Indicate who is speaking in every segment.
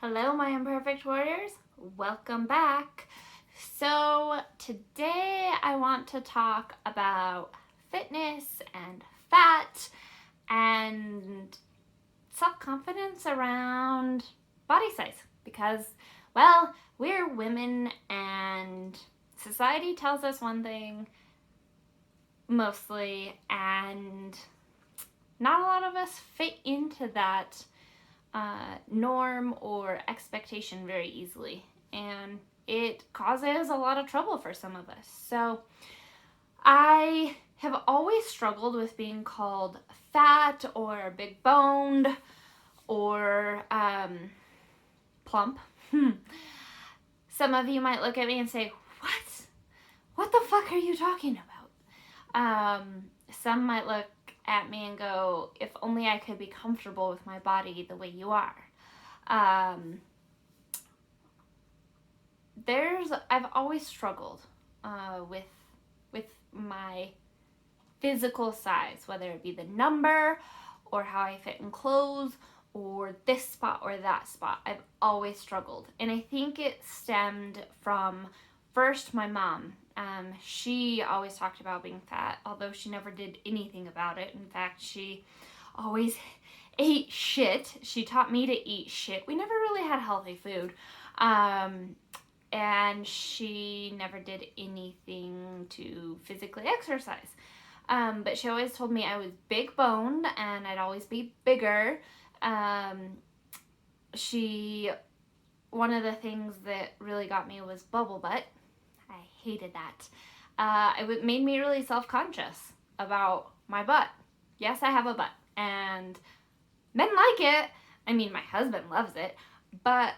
Speaker 1: Hello, my imperfect warriors. Welcome back. So, today I want to talk about fitness and fat and self confidence around body size because, well, we're women and society tells us one thing mostly, and not a lot of us fit into that norm or expectation very easily, and it causes a lot of trouble for some of us. So I have always struggled with being called fat or big boned or plump. Some of you might look at me and say, what the fuck are you talking about? Some might look at me and go, if only I could be comfortable with my body the way you are. I've always struggled with my physical size, whether it be the number or how I fit in clothes or this spot or that spot. I've always struggled, and I think it stemmed from first my mom. She always talked about being fat, although she never did anything about it. In fact, she always ate shit. She taught me to eat shit. We never really had healthy food. And she never did anything to physically exercise. But she always told me I was big boned and I'd always be bigger. One of the things that really got me was bubble butt. I hated that. It made me really self-conscious about my butt. Yes, I have a butt, and men like it. I mean, my husband loves it, but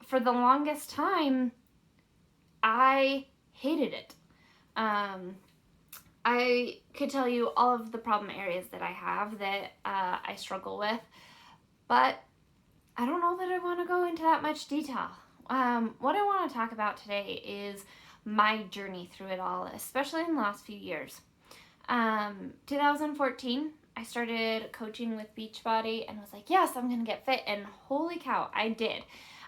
Speaker 1: for the longest time, I hated it. I could tell you all of the problem areas that I have that I struggle with, but I don't know that I want to go into that much detail. What I want to talk about today is my journey through it all, especially in the last few years. 2014, I started coaching with Beachbody and was like, yes, I'm going to get fit, and holy cow, I did.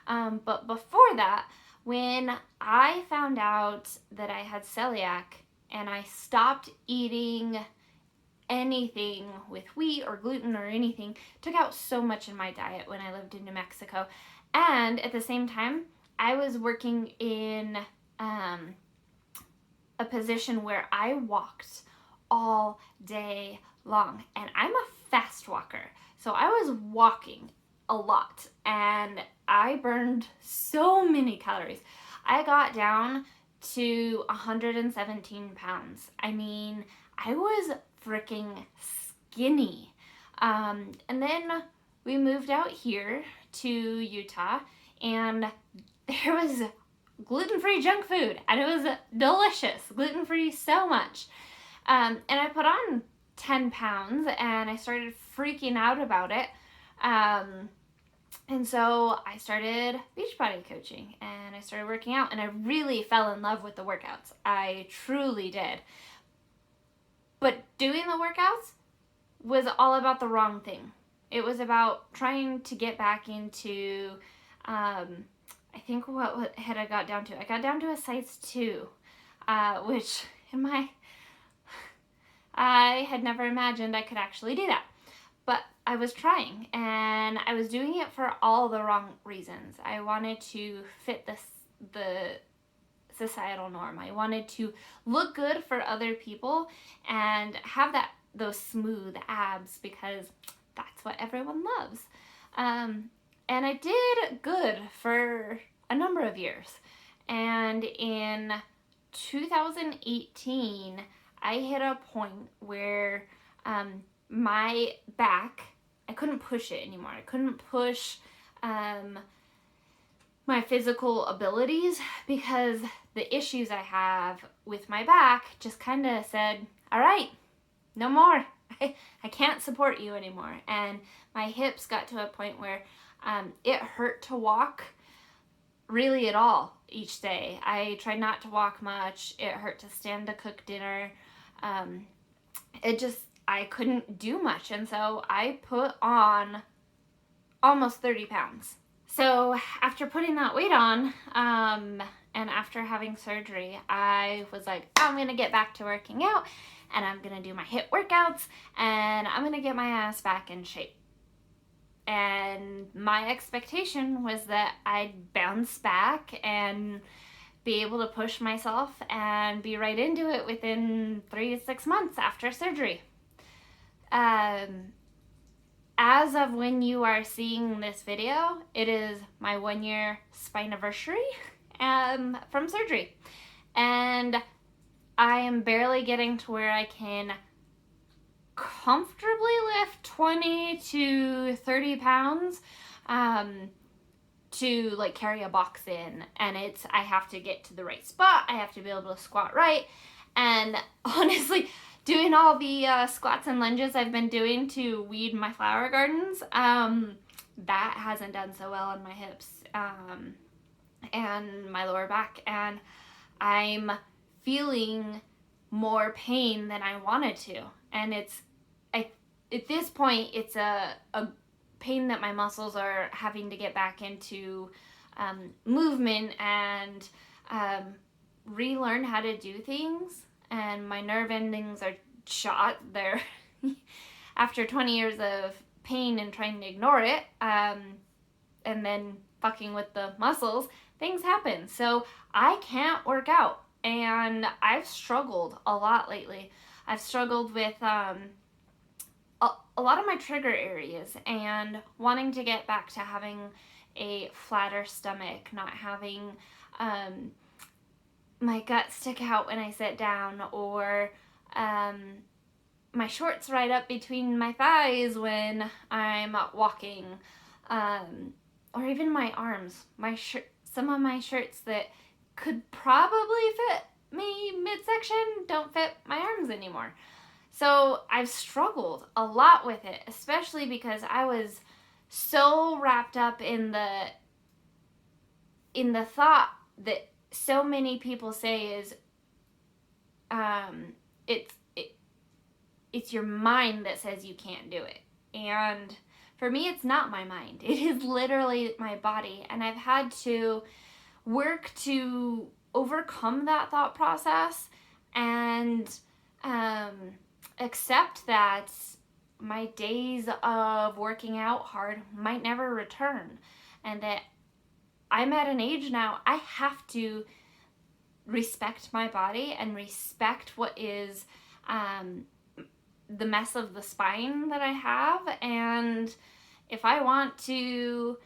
Speaker 1: But before that, when I found out that I had celiac and I stopped eating anything with wheat or gluten or anything, took out so much in my diet when I lived in New Mexico. And at the same time, I was working in a position where I walked all day long. And I'm a fast walker. So I was walking a lot and I burned so many calories. I got down to 117 pounds. I mean, I was freaking skinny. And then we moved out here to Utah, and there was gluten-free junk food, and it was delicious. Gluten-free so much. And I put on 10 pounds, and I started freaking out about it. And so I started Beachbody coaching, and I started working out, and I really fell in love with the workouts. I truly did. But doing the workouts was all about the wrong thing. It was about trying to get back into, I think what had I got down to? I got down to a size 2, which I had never imagined I could actually do that. But I was trying, and I was doing it for all the wrong reasons. I wanted to fit the societal norm. I wanted to look good for other people and have those smooth abs because that's what everyone loves. And I did good for a number of years. And in 2018, I hit a point where my back, I couldn't push it anymore. I couldn't push my physical abilities because the issues I have with my back just kind of said, all right, no more. I can't support you anymore. And my hips got to a point where it hurt to walk really at all each day. I tried not to walk much. It hurt to stand to cook dinner. I couldn't do much. And so I put on almost 30 pounds. So after putting that weight on, and after having surgery, I was like, I'm gonna get back to working out, and I'm gonna do my HIIT workouts, and I'm gonna get my ass back in shape. And my expectation was that I'd bounce back and be able to push myself and be right into it within 3 to 6 months after surgery. As of when you are seeing this video, it is my 1-year spine-anniversary from surgery. And I am barely getting to where I can comfortably lift 20 to 30 pounds to like carry a box in, and I have to get to the right spot. I have to be able to squat right, and honestly, doing all the squats and lunges I've been doing to weed my flower gardens, that hasn't done so well on my hips and my lower back, and I'm feeling more pain than I wanted to, and at this point it's a pain that my muscles are having to get back into movement and relearn how to do things, and my nerve endings are shot. They're after 20 years of pain and trying to ignore it, and then fucking with the muscles, things happen. So I can't work out, and I've struggled a lot lately. I've struggled with a lot of my trigger areas, and wanting to get back to having a flatter stomach, not having my gut stick out when I sit down, or my shorts right up between my thighs when I'm walking, or even my arms. Some of my shirts that could probably fit me midsection don't fit my arms anymore. So I've struggled a lot with it, especially because I was so wrapped up in the thought that so many people say is it's your mind that says you can't do it. And for me, it's not my mind. It is literally my body, and I've had to work to overcome that thought process and accept that my days of working out hard might never return, and that I'm at an age now I have to respect my body and respect what is the mess of the spine that I have. And if I want to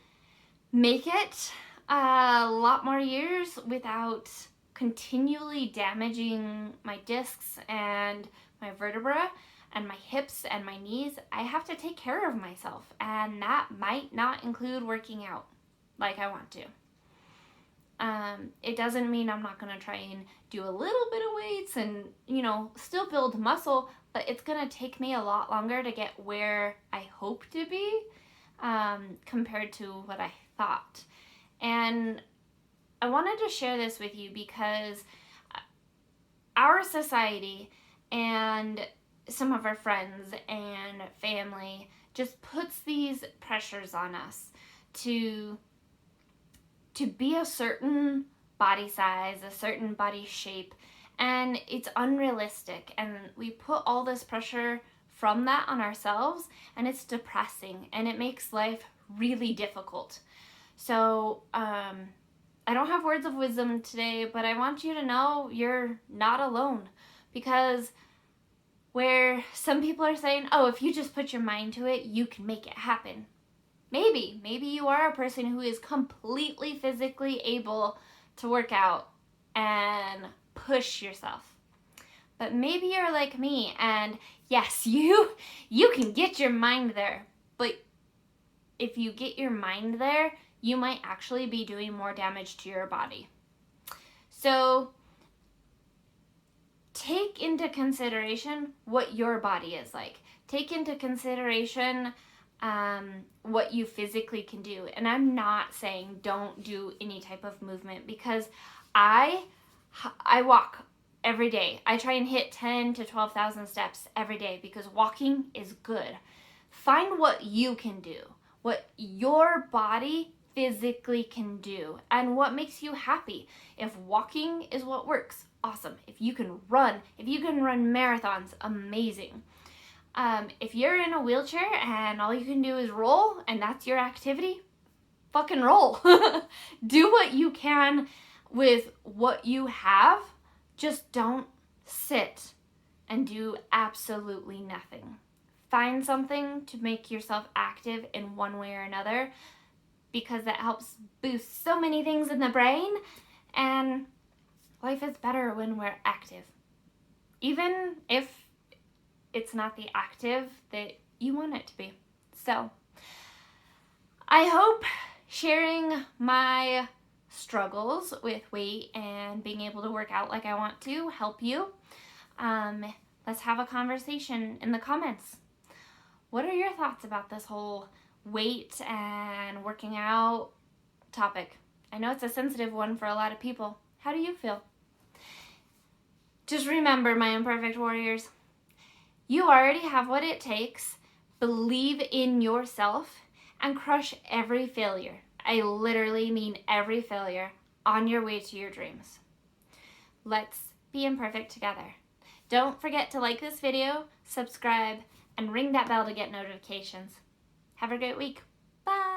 Speaker 1: make it a lot more years without continually damaging my discs and my vertebra and my hips and my knees, I have to take care of myself, and that might not include working out like I want to. It doesn't mean I'm not going to try and do a little bit of weights and, still build muscle, but it's going to take me a lot longer to get where I hope to be compared to what I thought. And I wanted to share this with you because our society and some of our friends and family just puts these pressures on us to be a certain body size, a certain body shape, and it's unrealistic, and we put all this pressure from that on ourselves, and it's depressing, and it makes life really difficult. So I don't have words of wisdom today, but I want you to know you're not alone, because where some people are saying, oh, if you just put your mind to it, you can make it happen. Maybe you are a person who is completely physically able to work out and push yourself. But maybe you're like me, and yes, you can get your mind there. But if you get your mind there, you might actually be doing more damage to your body. So take into consideration what your body is like. Take into consideration what you physically can do. And I'm not saying don't do any type of movement, because I walk every day. I try and hit 10 to 12,000 steps every day because walking is good. Find what you can do, what your body physically can do and what makes you happy. If walking is what works, awesome. If you can run marathons, amazing. If you're in a wheelchair and all you can do is roll and that's your activity, fucking roll. Do what you can with what you have. Just don't sit and do absolutely nothing. Find something to make yourself active in one way or another, because that helps boost so many things in the brain, and life is better when we're active. Even if it's not the active that you want it to be. So, I hope sharing my struggles with weight and being able to work out like I want to help you. Let's have a conversation in the comments. What are your thoughts about this whole weight and working out topic? I know it's a sensitive one for a lot of people. How do you feel? Just remember, my imperfect warriors, you already have what it takes. Believe in yourself and crush every failure. I literally mean every failure on your way to your dreams. Let's be imperfect together. Don't forget to like this video, subscribe, and ring that bell to get notifications. Have a great week. Bye!